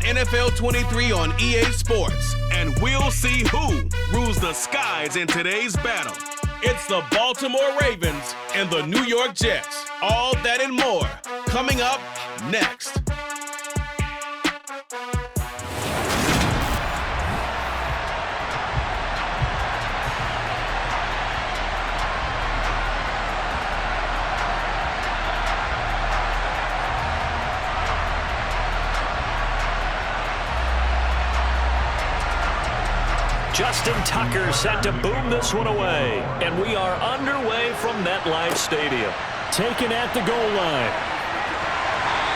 NFL 23 on EA Sports, and we'll see who rules the skies in today's battle. It's the Baltimore Ravens and the New York Jets. All that and more coming up next. Justin Tucker set to boom this one away. And we are underway from MetLife Stadium. Taken at the goal line.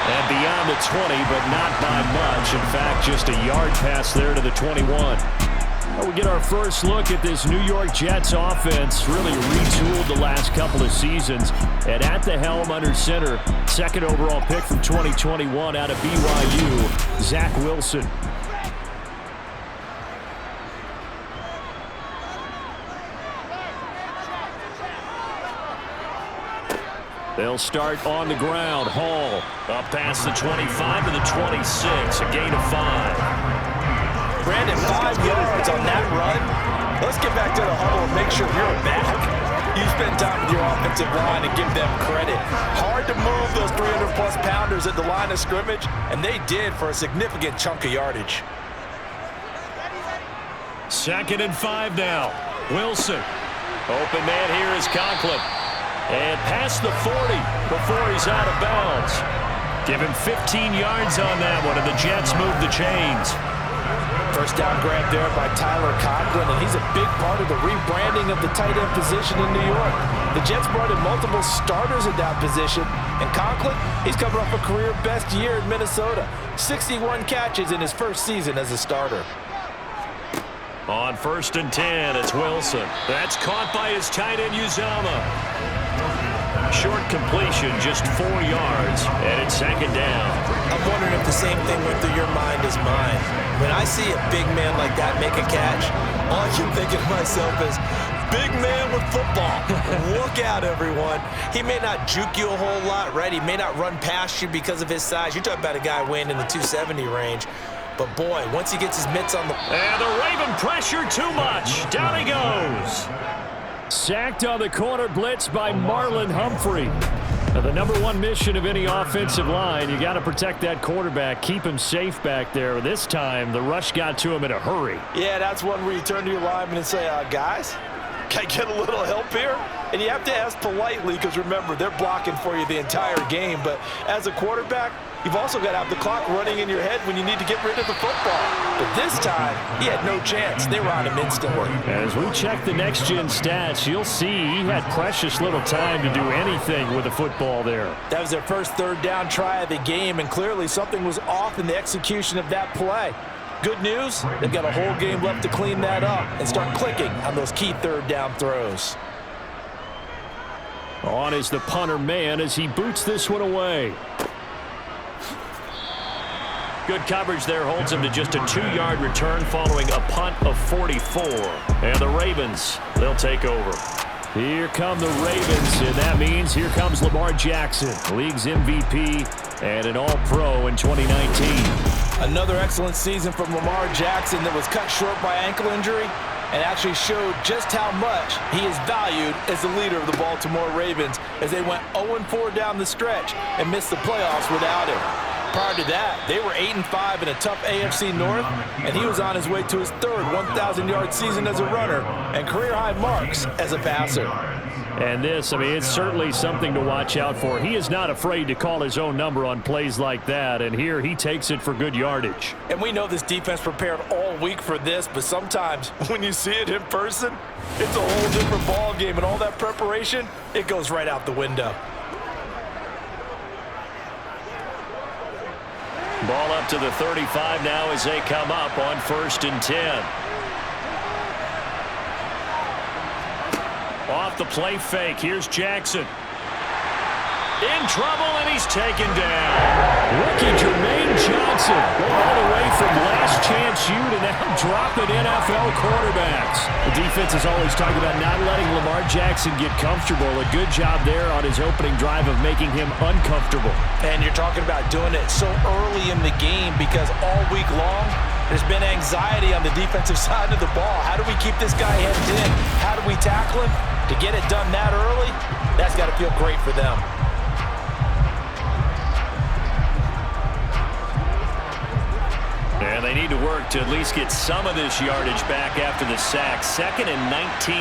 And beyond the 20, but not by much. In fact, just a yard pass there to the 21. Well, we get our first look at this New York Jets offense. Really retooled the last couple of seasons. And at the helm under center, second overall pick from 2021 out of BYU, Zach Wilson. They'll start on the ground. Hall up past the 25 to the 26, a gain of 5. Brandon, 5 yards on that run. Let's get back to the huddle and make sure you're back. You spend time with your offensive line and give them credit. Hard to move those 300-plus pounders at the line of scrimmage, and they did for a significant chunk of yardage. 2nd and 5 now. Wilson. Open man here is Conklin. And past the 40 before he's out of bounds. Give him 15 yards on that one, and the Jets move the chains. First down grab there by Tyler Conklin, and he's a big part of the rebranding of the tight end position in New York. The Jets brought in multiple starters at that position, and Conklin, he's coming off a career-best year in Minnesota. 61 catches in his first season as a starter. On 1st and 10, it's Wilson. That's caught by his tight end, Uzama. Short completion, just 4 yards, and it's 2nd down. I'm wondering if the same thing went through your mind as mine. When I see a big man like that make a catch, all I keep thinking to myself is, big man with football. Look out, everyone. He may not juke you a whole lot, right? He may not run past you because of his size. You're talking about a guy weighing in the 270 range. But, boy, once he gets his mitts on the... And the Raven pressure too much. Down he goes. Sacked on the corner blitz by Marlon Humphrey. Now, the #1 mission of any offensive line, you got to protect that quarterback, keep him safe back there. This time, the rush got to him in a hurry. Yeah, that's one where you turn to your lineman and say, guys, can I get a little help here? And you have to ask politely because, remember, they're blocking for you the entire game. But as a quarterback, you've also got to have the clock running in your head when you need to get rid of the football. But this time, he had no chance. They were on him instantly. As we check the next-gen stats, you'll see he had precious little time to do anything with the football there. That was their first 3rd down try of the game, and clearly something was off in the execution of that play. Good news, they've got a whole game left to clean that up and start clicking on those key 3rd down throws. On is the punter man as he boots this one away. Good coverage there holds him to just a 2-yard return following a punt of 44. And the Ravens, they'll take over. Here come the Ravens, and that means here comes Lamar Jackson, league's MVP and an All-Pro in 2019. Another excellent season from Lamar Jackson that was cut short by ankle injury and actually showed just how much he is valued as the leader of the Baltimore Ravens as they went 0-4 down the stretch and missed the playoffs without him. Prior to that, they were 8-5 in a tough AFC North, and he was on his way to his 3rd 1,000-yard season as a runner and career-high marks as a passer. And this, I mean, it's certainly something to watch out for. He is not afraid to call his own number on plays like that, and here he takes it for good yardage. And we know this defense prepared all week for this, but sometimes when you see it in person, it's a whole different ball game, and all that preparation, it goes right out the window. Ball up to the 35 now as they come up on 1st and 10. Off the play fake, here's Jackson. In trouble, and he's taken down. Rookie Jermaine Johnson all the way from last chance you to now dropping NFL quarterbacks. The defense is always talking about not letting Lamar Jackson get comfortable. A good job there on his opening drive of making him uncomfortable. And you're talking about doing it so early in the game because all week long, there's been anxiety on the defensive side of the ball. How do we keep this guy hemmed in? How do we tackle him? To get it done that early, that's got to feel great for them. And they need to work to at least get some of this yardage back after the sack. 2nd and 19.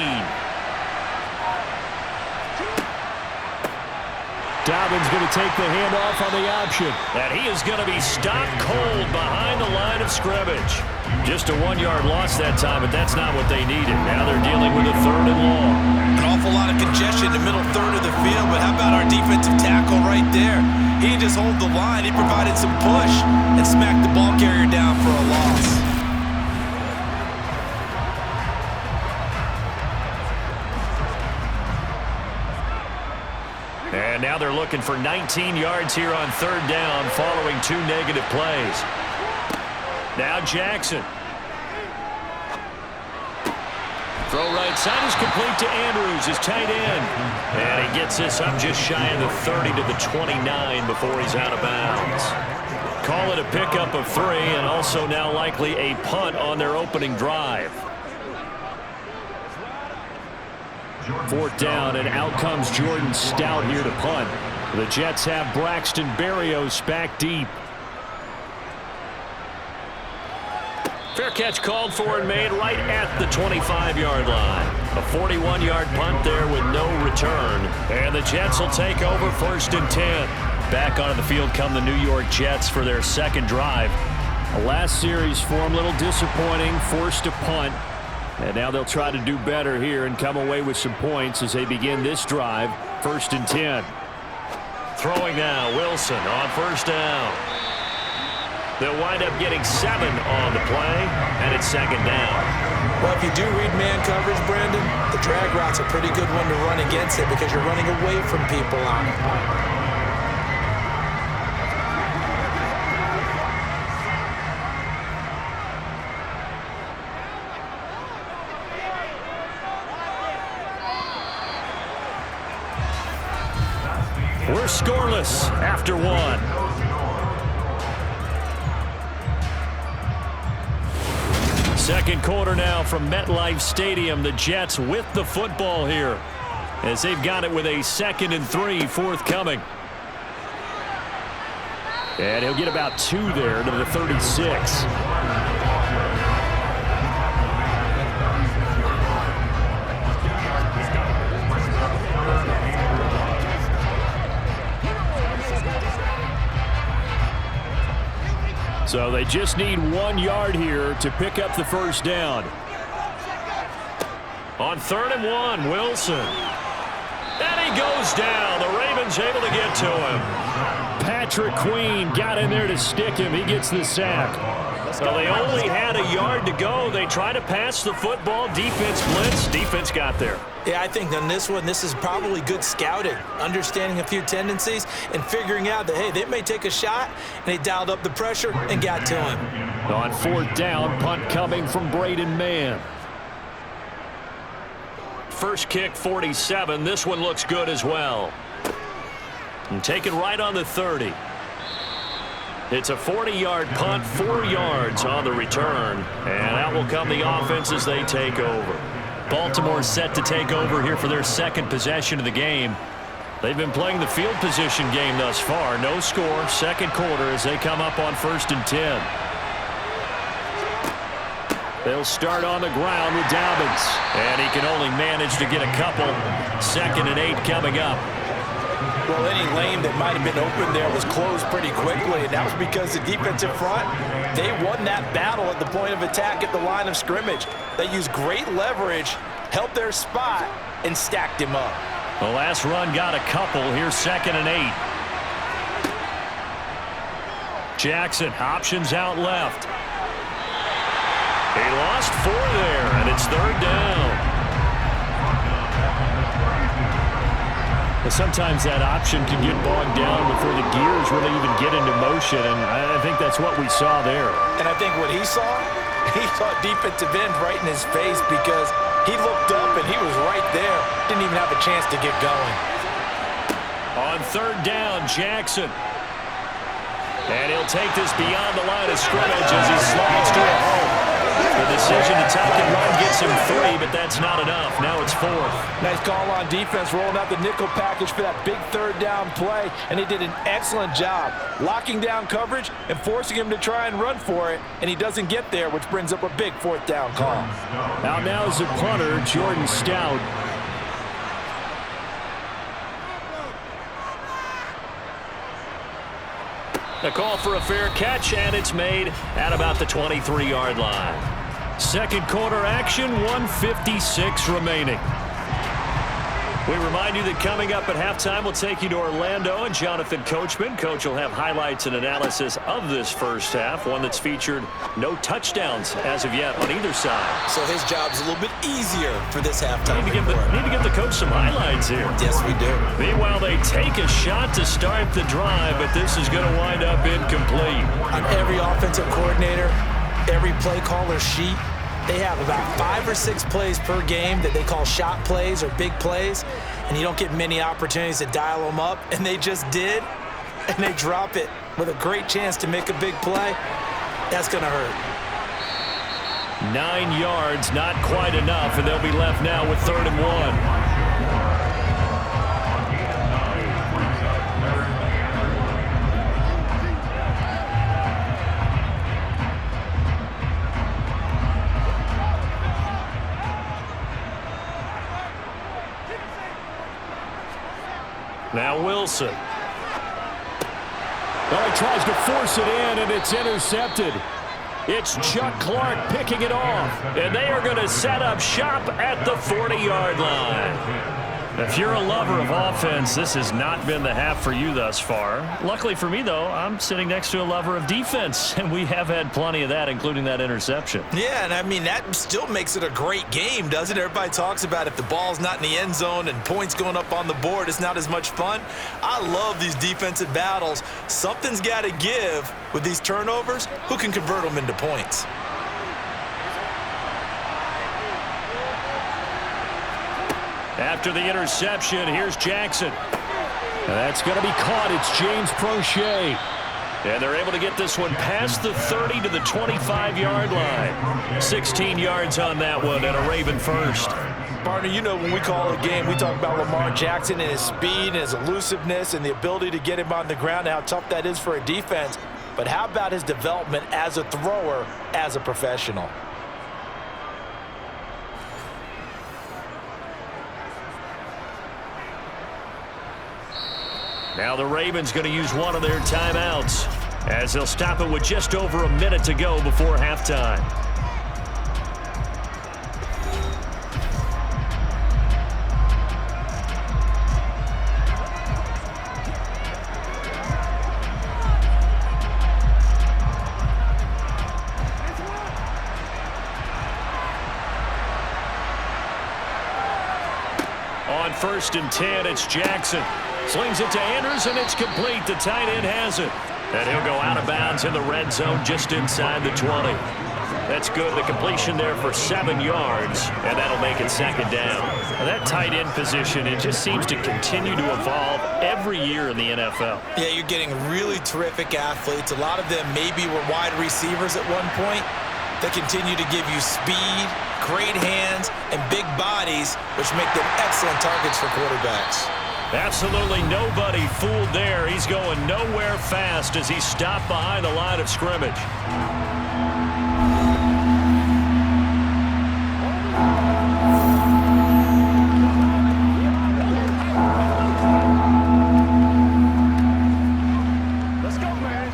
Dobbins going to take the handoff on the option. And he is going to be stopped cold behind the line of scrimmage. Just a 1-yard loss that time, but that's not what they needed. Now they're dealing with a 3rd and long. An awful lot of congestion in the middle third of the field, but how about our defensive tackle right there? He didn't just hold the line. He provided some push and smacked the ball carrier down for a loss. And now they're looking for 19 yards here on 3rd down following 2 negative plays. Now Jackson. Throw right side is complete to Andrews, his tight end. And he gets this up just shy of the 30 to the 29 before he's out of bounds. Call it a pickup of 3 and also now likely a punt on their opening drive. 4th down, and out comes Jordan Stout here to punt. The Jets have Braxton Berrios back deep. Fair catch called for and made right at the 25-yard line. A 41-yard punt there with no return. And the Jets will take over 1st and 10. Back onto the field come the New York Jets for their 2nd drive. The last series for them, a little disappointing, forced to punt. And now they'll try to do better here and come away with some points as they begin this drive, 1st and 10. Throwing now, Wilson on 1st down. They'll wind up getting 7 on the play, and it's 2nd down. Well, if you do read man coverage, Brandon, the drag route's a pretty good one to run against it because you're running away from people on it. We're scoreless after 1. Second quarter now from MetLife Stadium. The Jets with the football here as they've got it with a 2nd and 3 forthcoming. And he'll get about 2 there to the 36. So they just need 1 yard here to pick up the 1st down. On 3rd and 1, Wilson. And he goes down. The Ravens able to get to him. Patrick Queen got in there to stick him. He gets the sack. So they only had a yard to go. They try to pass the football. Defense blitz. Defense got there. Yeah, I think on this one, this is probably good scouting, understanding a few tendencies and figuring out that, hey, they may take a shot, and they dialed up the pressure and got to him. On 4th down, punt coming from Braden Mann. First kick, 47. This one looks good as well. And taken right on the 30. It's a 40-yard punt, 4 yards on the return. And out will come the offense as they take over. Baltimore set to take over here for their 2nd possession of the game. They've been playing the field position game thus far. No score, 2nd quarter as they come up on 1st and 10. They'll start on the ground with Dobbins. And he can only manage to get a couple. 2nd and 8 coming up. Well, any lane that might have been open there was closed pretty quickly, and that was because the defensive front, they won that battle at the point of attack at the line of scrimmage. They used great leverage, helped their spot, and stacked him up. The last run got a couple. Here's 2nd and 8. Jackson options out left. He lost 4 there, and it's 3rd down. Sometimes that option can get bogged down before the gears really even get into motion, and I think that's what we saw there. And I think what he saw defensive end right in his face, because he looked up and he was right there. Didn't even have a chance to get going. On third down, Jackson. And he'll take this beyond the line of scrimmage as he slides to a hole. The decision to tuck and run gets him 3, but that's not enough. Now it's 4th. Nice call on defense, rolling out the nickel package for that big third down play, and they did an excellent job locking down coverage and forcing him to try and run for it, and he doesn't get there, which brings up a big 4th down call. Out now is the punter, Jordan Stout. A call for a fair catch, and it's made at about the 23-yard line. Second quarter action, 1:56 remaining. We remind you that coming up at halftime, we'll take you to Orlando and Jonathan Coachman. Coach will have highlights and analysis of this first half, one that's featured no touchdowns as of yet on either side. So his job's a little bit easier for this halftime. Need to give the coach some highlights here. Yes, we do. Meanwhile, they take a shot to start the drive, but this is going to wind up incomplete. On every offensive coordinator, every play caller sheet, they have about 5 or 6 plays per game that they call shot plays or big plays, and you don't get many opportunities to dial them up, and they just did, and they drop it with a great chance to make a big play. That's going to hurt. 9 yards, not quite enough, and they'll be left now with 3rd and 1. Now Wilson. Well, he tries to force it in, and it's intercepted. It's Chuck Clark picking it off, and they are going to set up shop at the 40-yard line. If you're a lover of offense, this has not been the half for you thus far. Luckily for me, though, I'm sitting next to a lover of defense, and we have had plenty of that, including that interception. Yeah, and I mean, that still makes it a great game, doesn't it? Everybody talks about if the ball's not in the end zone and points going up on the board, it's not as much fun. I love these defensive battles. Something's got to give with these turnovers. Who can convert them into points? After the interception, here's Jackson. That's going to be caught. It's James Prochet. And they're able to get this one past the 30 to the 25-yard line. 16 yards on that one and a Raven first. Partner, you know when we call a game, we talk about Lamar Jackson and his speed and his elusiveness and the ability to get him on the ground and how tough that is for a defense. But how about his development as a thrower, as a professional? Now the Ravens going to use one of their timeouts as they'll stop it with just over a minute to go before halftime. On 1st and 10, it's Jackson. Slings it to Anders, and it's complete. The tight end has it. And he'll go out of bounds in the red zone just inside the 20. That's good. The completion there for 7 yards, and that'll make it 2nd down. Now that tight end position, it just seems to continue to evolve every year in the NFL. Yeah, you're getting really terrific athletes. A lot of them maybe were wide receivers at one point. They continue to give you speed, great hands, and big bodies, which make them excellent targets for quarterbacks. Absolutely nobody fooled there. He's going nowhere fast as he stopped behind the line of scrimmage. Let's go, man.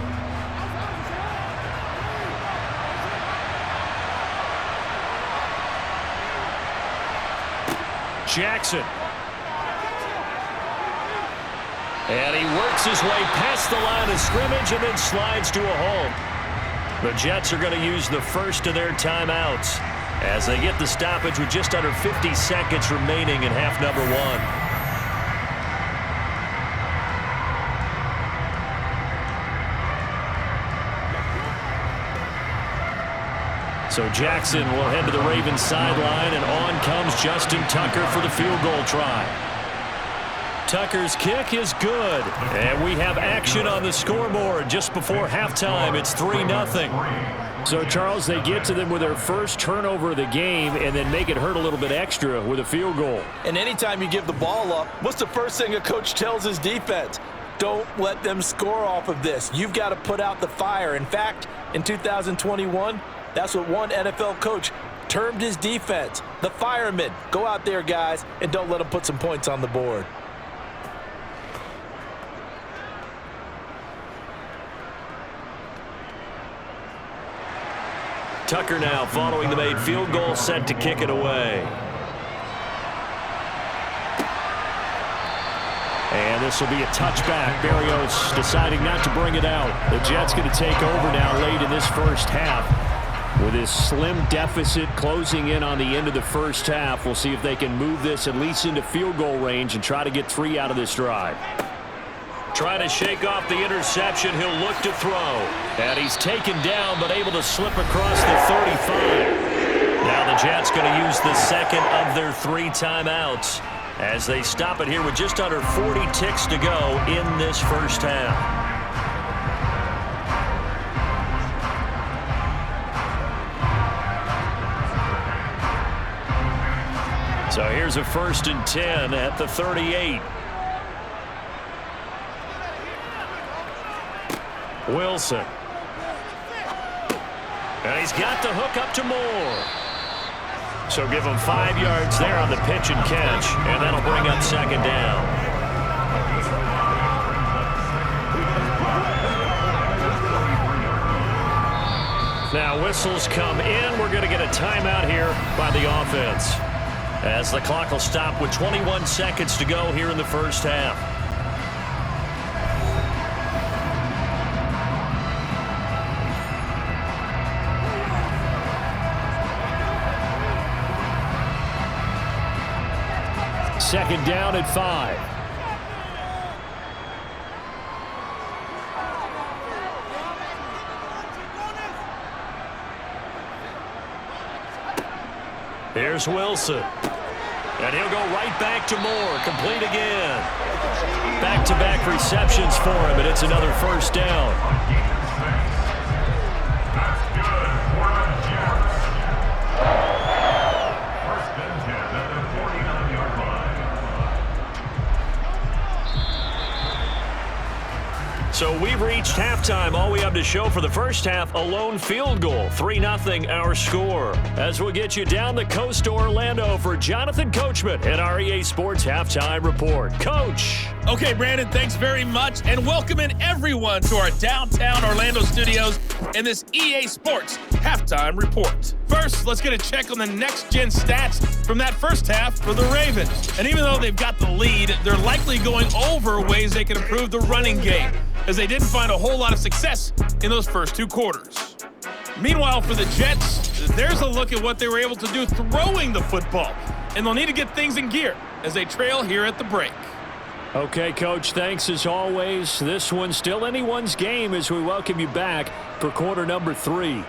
Jackson. And he works his way past the line of scrimmage and then slides to a hole. The Jets are going to use the first of their timeouts as they get the stoppage with just under 50 seconds remaining in half number 1. So Jackson will head to the Ravens sideline, and on comes Justin Tucker for the field goal try. Tucker's kick is good, and we have action on the scoreboard just before halftime. It's 3-0. So, Charles, they get to them with their first turnover of the game and then make it hurt a little bit extra with a field goal. And anytime you give the ball up, what's the first thing a coach tells his defense? Don't let them score off of this. You've got to put out the fire. In fact, in 2021, that's what one NFL coach termed his defense, the firemen. Go out there, guys, and don't let them put some points on the board. Tucker now following the made field goal, set to kick it away. And this will be a touchback. Berrios deciding not to bring it out. The Jets going to take over now late in this first half. With his slim deficit closing in on the end of the first half, we'll see if they can move this at least into field goal range and try to get 3 out of this drive. Trying to shake off the interception. He'll look to throw. And he's taken down but able to slip across the 35. Now the Jets going to use the second of their 3 timeouts as they stop it here with just under 40 ticks to go in this first half. So here's a 1st and 10 at the 38. Wilson. And he's got the hook up to Moore. So give him 5 yards there on the pitch and catch, and that'll bring up 2nd down. Now whistles come in. We're going to get a timeout here by the offense, as the clock will stop with 21 seconds to go here in the first half. Second down at 5. Here's Wilson. And he'll go right back to Moore. Complete again. Back-to-back receptions for him, and it's another 1st down. So we've reached halftime. All we have to show for the first half, a lone field goal. 3-0 our score. As we'll get you down the coast to Orlando for Jonathan Coachman and our EA Sports Halftime Report. Coach. Okay, Brandon, thanks very much. And welcome in everyone to our downtown Orlando studios in this EA Sports Halftime Report. First, let's get a check on the next-gen stats from that first half for the Ravens. And even though they've got the lead, they're likely going over ways they can improve the running game, as they didn't find a whole lot of success in those first 2 quarters. Meanwhile, for the Jets, there's a look at what they were able to do throwing the football, and they'll need to get things in gear as they trail here at the break. Okay, Coach, thanks as always. This one's still anyone's game as we welcome you back for quarter number 3.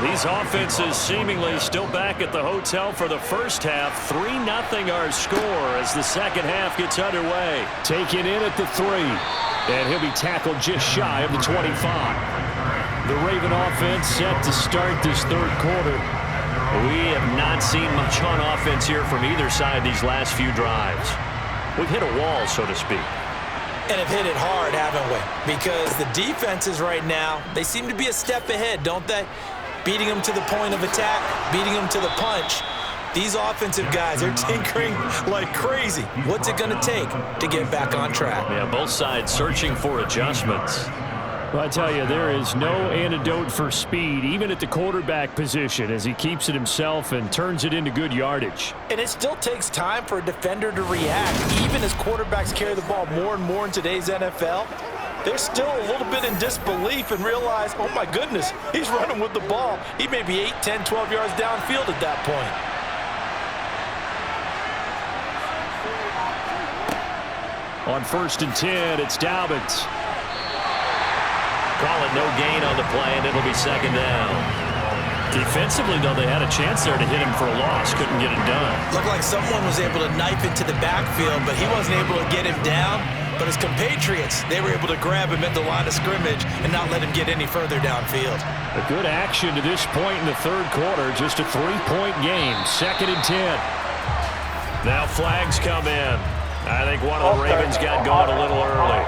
These offenses seemingly still back at the hotel for the first half. 3-0 our score as the second half gets underway. Taken in at the 3. And he'll be tackled just shy of the 25. The Raven offense set to start this 3rd quarter. We have not seen much on offense here from either side these last few drives. We've hit a wall, so to speak. And have hit it hard, haven't we? Because the defenses right now, they seem to be a step ahead, don't they? Beating them to the point of attack, beating them to the punch. These offensive guys are tinkering like crazy. What's it going to take to get back on track? Yeah, both sides searching for adjustments. Well, I tell you, there is no antidote for speed, even at the quarterback position, as he keeps it himself and turns it into good yardage. And it still takes time for a defender to react. Even as quarterbacks carry the ball more and more in today's NFL, they're still a little bit in disbelief and realize, oh my goodness, he's running with the ball. He may be 8, 10, 12 yards downfield at that point. On 1st and 10, it's Dobbins. Call it no gain on the play, and it'll be 2nd down. Defensively, though, they had a chance there to hit him for a loss. Couldn't get it done. Looked like someone was able to knife into the backfield, but he wasn't able to get him down. But his compatriots, they were able to grab him at the line of scrimmage and not let him get any further downfield. A good action to this point in the 3rd quarter. Just a 3-point game. 2nd and 10. Now flags come in. I think one of the Ravens got going a little early.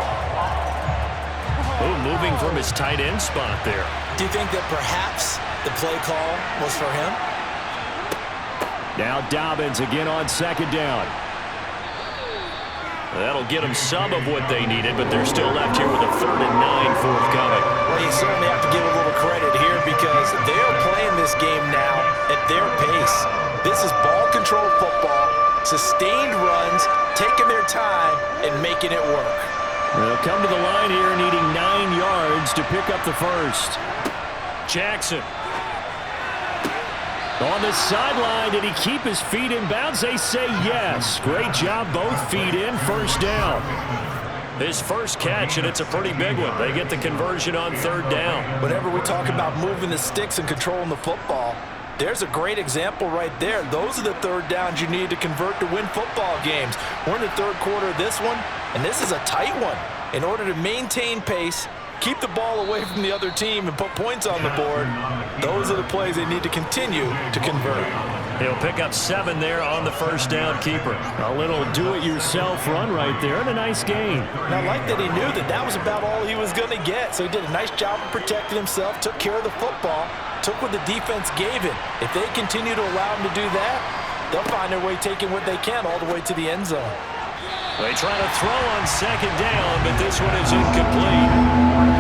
Oh, moving from his tight end spot there. Do you think that perhaps the play call was for him? Now Dobbins again on 2nd down. That'll get them some of what they needed, but they're still left here with a 3rd and 9 forthcoming. Well, you certainly have to give a little credit here because they're playing this game now at their pace. This is ball control football, sustained runs, taking their time and making it work. They'll come to the line here needing 9 yards to pick up the first. Jackson. On the sideline, did he keep his feet in bounds? They say yes. Great job, both feet in, 1st down. His first catch, and it's a pretty big one. They get the conversion on 3rd down. Whenever we talk about moving the sticks and controlling the football, there's a great example right there. Those are the 3rd downs you need to convert to win football games. We're in the 3rd quarter of this one, and this is a tight one. In order to maintain pace, keep the ball away from the other team and put points on the board, those are the plays they need to continue to convert. He'll pick up 7 there on the 1st down keeper. A little do-it-yourself run right there and a nice gain. And I like that he knew that that was about all he was going to get. So he did a nice job of protecting himself, took care of the football, took what the defense gave him. If they continue to allow him to do that, they'll find their way taking what they can all the way to the end zone. They try to throw on 2nd down, but this one is incomplete.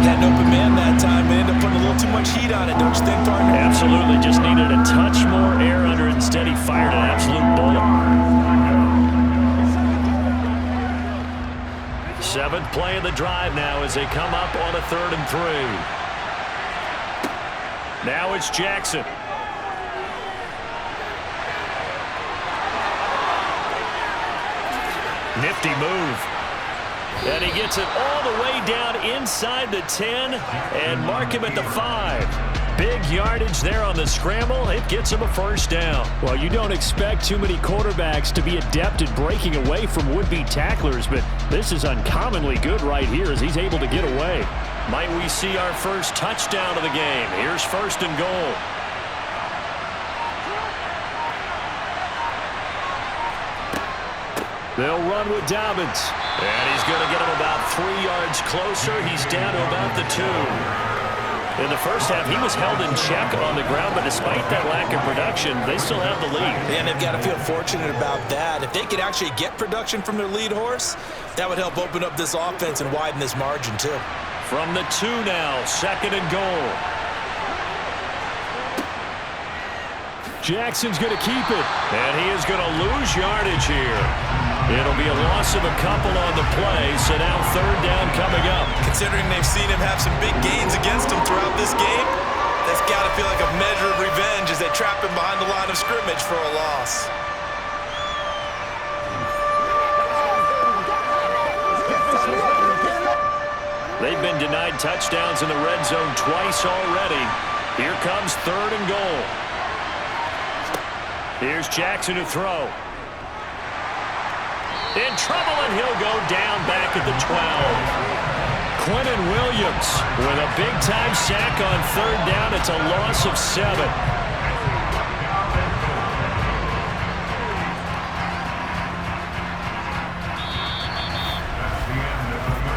Had an open man that time. They ended up putting a little too much heat on it, don't you think, partner? Absolutely. Just needed a touch more air under it. Instead, he fired an absolute bullet. 7th play of the drive now as they come up on a 3rd and 3. Now it's Jackson. Nifty move. And he gets it all the way down inside the 10 and mark him at the 5. Big yardage there on the scramble. It gets him a 1st down. Well, you don't expect too many quarterbacks to be adept at breaking away from would-be tacklers, but this is uncommonly good right here as he's able to get away. Might we see our first touchdown of the game? Here's 1st and goal. They'll run with Dobbins. And he's going to get him about 3 yards closer. He's down to about the 2. In the first half, he was held in check on the ground, but despite that lack of production, they still have the lead. And they've got to feel fortunate about that. If they could actually get production from their lead horse, that would help open up this offense and widen this margin, too. From the 2 now, 2nd and goal. Jackson's going to keep it. And he is going to lose yardage here. It'll be a loss of a couple on the play, so now 3rd down coming up. Considering they've seen him have some big gains against them throughout this game, that's got to feel like a measure of revenge as they trap him behind the line of scrimmage for a loss. They've been denied touchdowns in the red zone twice already. Here comes 3rd and goal. Here's Jackson to throw. In trouble, and he'll go down back at the 12. Quentin Williams with a big-time sack on 3rd down. It's a loss of 7.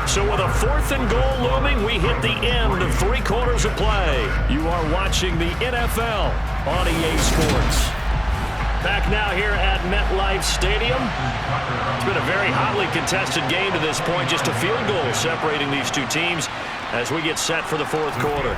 So with a 4th and goal looming, we hit the end of 3 quarters of play. You are watching the NFL on EA Sports. Back now here at MetLife Stadium. It's been a very hotly contested game to this point. Just a field goal separating these two teams as we get set for the fourth quarter.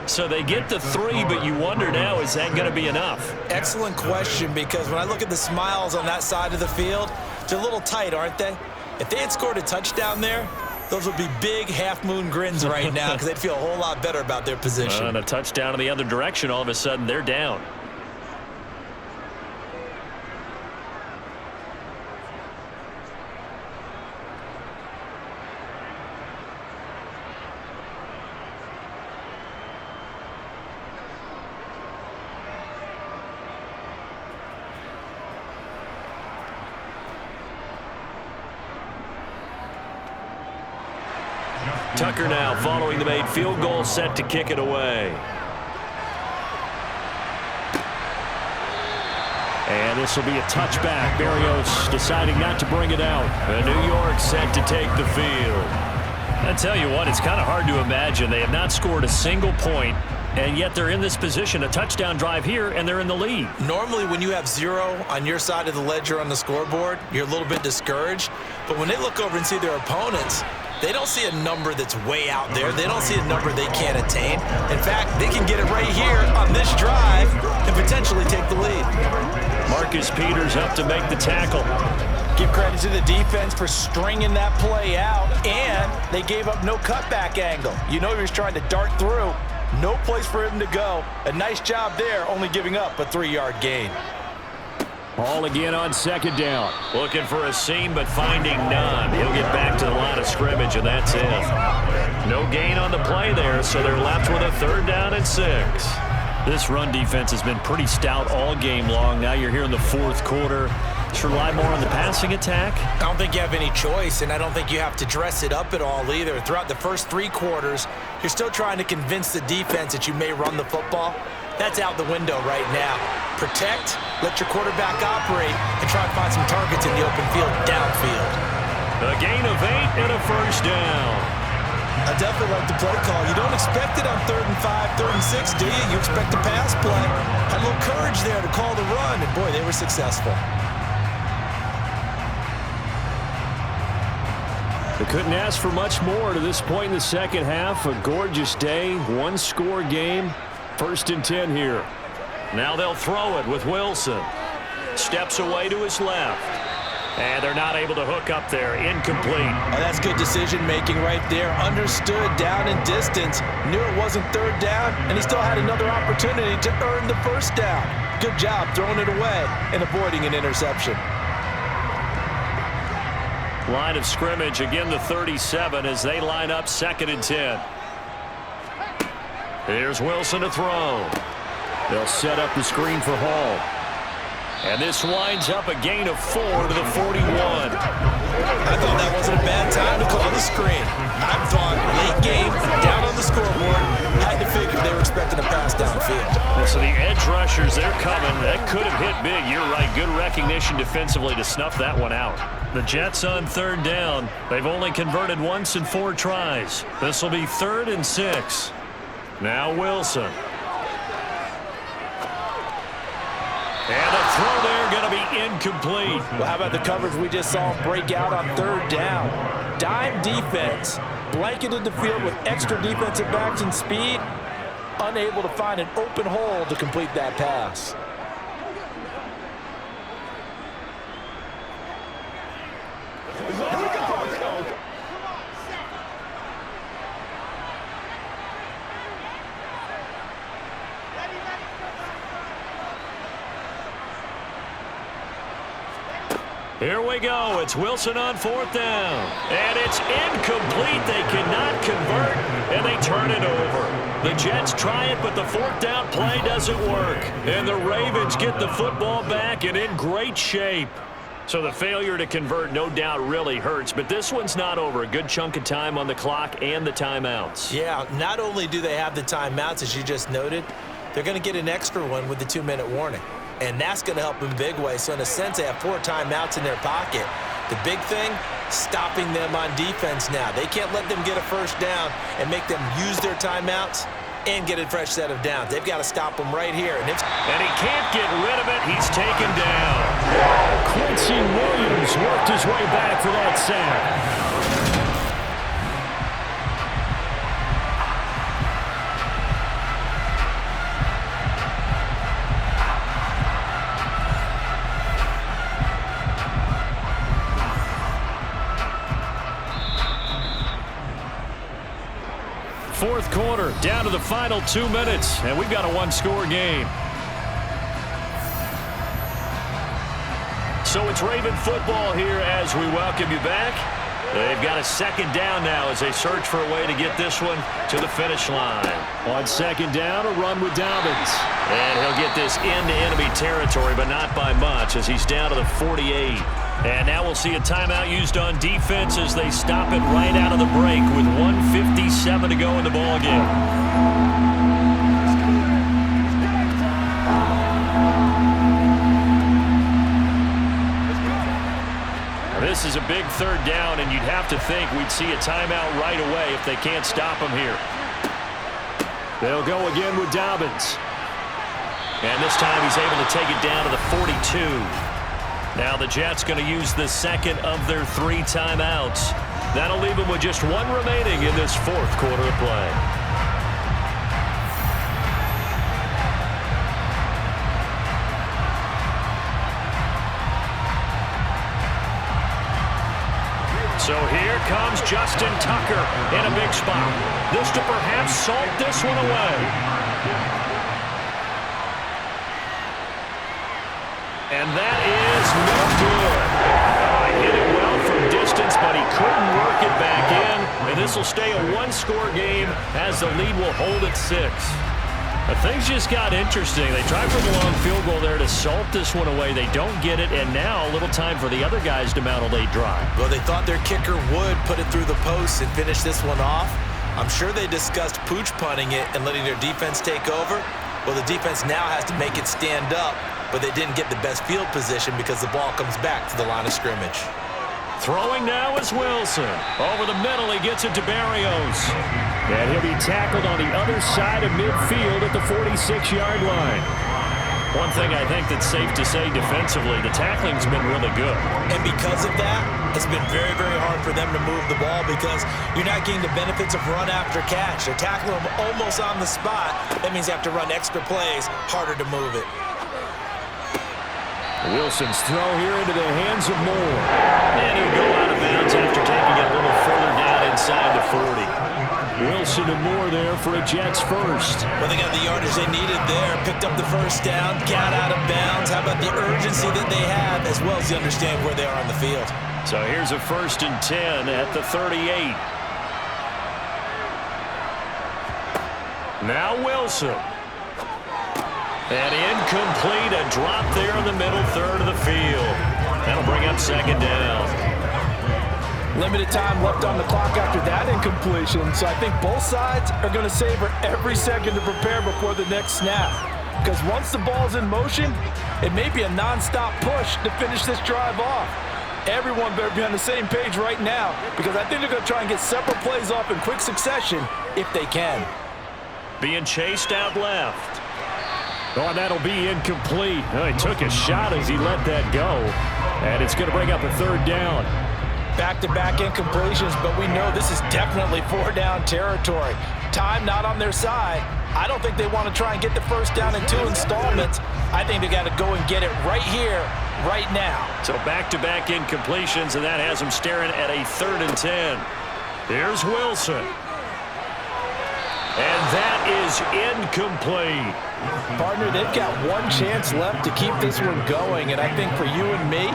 So they get the 3, but you wonder now, is that going to be enough? Excellent question, because when I look at the smiles on that side of the field, they're a little tight, aren't they? If they had scored a touchdown there, those would be big half-moon grins right now because they'd feel a whole lot better about their position. And a touchdown in the other direction, all of a sudden they're down. Tucker now following the made field goal, set to kick it away. And this will be a touchback. Berrios deciding not to bring it out. And New York set to take the field. I tell you what, it's kind of hard to imagine. They have not scored a single point, and yet they're in this position, a touchdown drive here, and they're in the lead. Normally, when you have 0 on your side of the ledger on the scoreboard, you're a little bit discouraged. But when they look over and see their opponents, they don't see a number that's way out there. They don't see a number they can't attain. In fact, they can get it right here on this drive and potentially take the lead. Marcus Peters up to make the tackle. Give credit to the defense for stringing that play out, and they gave up no cutback angle. You know he was trying to dart through. No place for him to go. A nice job there, only giving up a 3-yard gain. Ball again on second down. Looking for a seam, but finding none. He'll get back to the line of scrimmage, and that's it. No gain on the play there, so they're left with a 3rd down and 6. This run defense has been pretty stout all game long. Now you're here in the fourth quarter. Just rely more on the passing attack? I don't think you have any choice, and I don't think you have to dress it up at all either. Throughout the first 3 quarters, you're still trying to convince the defense that you may run the football. That's out the window right now. Protect, let your quarterback operate, and try to find some targets in the open field downfield. A gain of 8 and a 1st down. I definitely like the play call. You don't expect it on 3rd and 5, 3rd and 6, do you? You expect a pass play. Had a little courage there to call the run, and boy, they were successful. They couldn't ask for much more to this point in the second half. A gorgeous day, 1-score game. 1st and 10 here. Now they'll throw it with Wilson. Steps away to his left. And they're not able to hook up there. Incomplete. Oh, that's good decision-making right there. Understood down and distance. Knew it wasn't 3rd down, and he still had another opportunity to earn the 1st down. Good job throwing it away and avoiding an interception. Line of scrimmage, again the 37 as they line up 2nd and 10. Here's Wilson to throw. They'll set up the screen for Hall. And this winds up a gain of 4 to the 41. I thought that wasn't a bad time to call the screen. I thought late game, down on the scoreboard, had to figure they were expecting a pass downfield. So the edge rushers, they're coming. That could have hit big. You're right. Good recognition defensively to snuff that one out. The Jets on 3rd down. They've only converted once in 4 tries. This will be 3rd and 6. Now Wilson. And the throw there going to be incomplete. Well, how about the coverage we just saw break out on 3rd down? Dime defense. Blanketed the field with extra defensive backs and speed. Unable to find an open hole to complete that pass. Here we go. It's Wilson on 4th down. And it's incomplete. They cannot convert, and they turn it over. The Jets try it, but the 4th down play doesn't work. And the Ravens get the football back and in great shape. So the failure to convert no doubt really hurts, but this one's not over. A good chunk of time on the clock and the timeouts. Yeah, not only do they have the timeouts, as you just noted, they're going to get an extra one with the 2-minute warning. And that's going to help in big way. So in a sense, they have 4 timeouts in their pocket. The big thing, stopping them on defense now. They can't let them get a 1st down and make them use their timeouts. and get a fresh set of downs. They've got to stop him right here. And he can't get rid of it. He's taken down. Quincy Williams worked his way back for that sack. Fourth quarter, down to the final 2 minutes, and we've got a one-score game. So it's Raven football here as we welcome you back. They've got a second down now as they search for a way to get this one to the finish line. On second down, a run with Dobbins. And he'll get this into enemy territory, but not by much as he's down to the 48. And now we'll see a timeout used on defense as they stop it right out of the break with 1:57 to go in the ballgame. This is a big third down, and you'd have to think we'd see a timeout right away if they can't stop him here. They'll go again with Dobbins. And this time he's able to take it down to the 42. Now the Jets going to use the second of their 3 timeouts. That'll leave them with just 1 remaining in this fourth quarter of play. So here comes Justin Tucker in a big spot. This to perhaps salt this one away. And that is no good. Hit it well from distance, but he couldn't work it back in. And this will stay a 1-score game as the lead will hold at 6. But things just got interesting. They tried for the long field goal there to salt this one away. They don't get it, and now a little time for the other guys to mount a late drive. Well, they thought their kicker would put it through the post and finish this one off. I'm sure they discussed pooch punting it and letting their defense take over. Well, the defense now has to make it stand up, but they didn't get the best field position because the ball comes back to the line of scrimmage. Throwing now is Wilson. Over the middle, he gets it to Barrios. And he'll be tackled on the other side of midfield at the 46-yard line. One thing I think that's safe to say defensively, the tackling's been really good. And because of that, it's been very, very hard for them to move the ball because you're not getting the benefits of run after catch. They're tackling them almost on the spot. That means you have to run extra plays, harder to move it. Wilson's throw here into the hands of Moore. And he'll go out of bounds after taking it a little further down inside the 40. Wilson and Moore there for a Jets first. Well, they got the yardage they needed there. Picked up the first down, got out of bounds. How about the urgency that they have as well as you understand where they are on the field? So here's a 1st and 10 at the 38. Now Wilson. And incomplete, a drop there in the middle third of the field. That'll bring up second down. Limited time left on the clock after that incompletion, so I think both sides are going to savor every second to prepare before the next snap. Because once the ball's in motion, it may be a non-stop push to finish this drive off. Everyone better be on the same page right now because I think they're going to try and get several plays off in quick succession if they can. Being chased out left. Oh, and that'll be incomplete. Oh, he took a shot as he let that go. And it's going to bring up a third down. Back-to-back incompletions, but we know this is definitely 4-down territory. Time not on their side. I don't think they want to try and get the first down in 2 installments. I think they got to go and get it right here, right now. So back-to-back incompletions, and that has them staring at a 3rd and 10. Here's Wilson. And that is incomplete. Partner, they've got one chance left to keep this one going, and I think for you and me,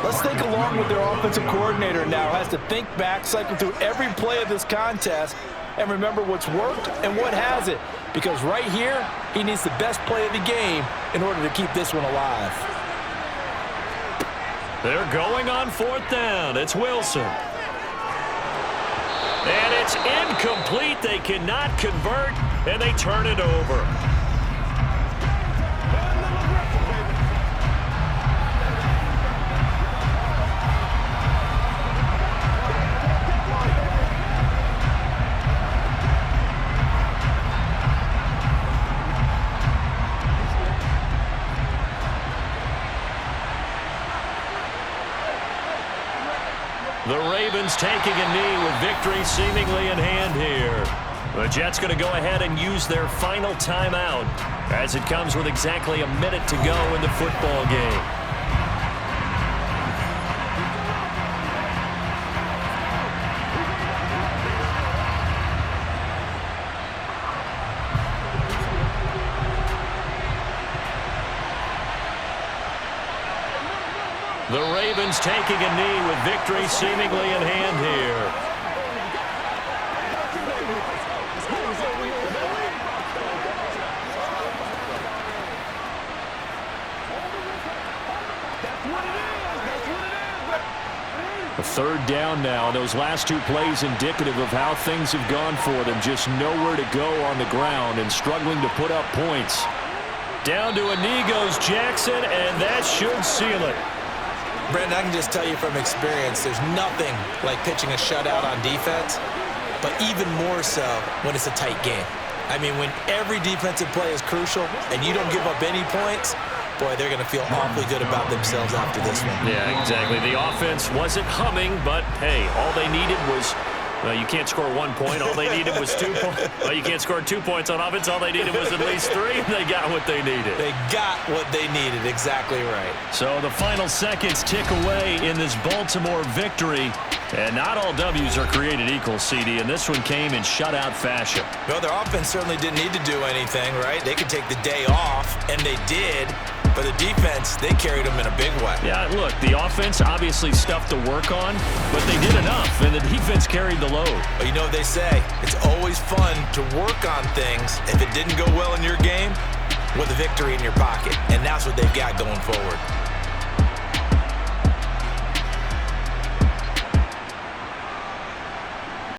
let's think along with their offensive coordinator now has to think back, cycle through every play of this contest, and remember what's worked and what hasn't. Because right here, he needs the best play of the game in order to keep this one alive. They're going on 4th down. It's Wilson. And it's incomplete. They cannot convert, and they turn it over. The Ravens taking a knee with victory seemingly in hand here. The Jets going to go ahead and use their final timeout as it comes with exactly a minute to go in the football game. The Ravens taking a knee with victory seemingly in hand here. A third down now. Those last two plays indicative of how things have gone for them. Just nowhere to go on the ground and struggling to put up points. Down to a knee goes Jackson, and that should seal it. Brandon, I can just tell you from experience, there's nothing like pitching a shutout on defense, but even more so when it's a tight game. I mean, when every defensive play is crucial and you don't give up any points, boy, they're going to feel awfully good about themselves after this one. Yeah, exactly. The offense wasn't humming, but, hey, all they needed was, well, you can't score 1 point. All they needed was 2 points. Well, you can't score 2 points on offense. All they needed was at least 3, and they got what they needed. They got what they needed. Exactly right. So the final seconds tick away in this Baltimore victory. And not all W's are created equal, CD, and this one came in shutout fashion. No, their offense certainly didn't need to do anything, right? They could take the day off, and they did. But the defense, they carried them in a big way. Yeah, look, the offense obviously stuff to work on, but they did enough, and the defense carried the load. Well, you know what they say. It's always fun to work on things if it didn't go well in your game with a victory in your pocket, and that's what they've got going forward.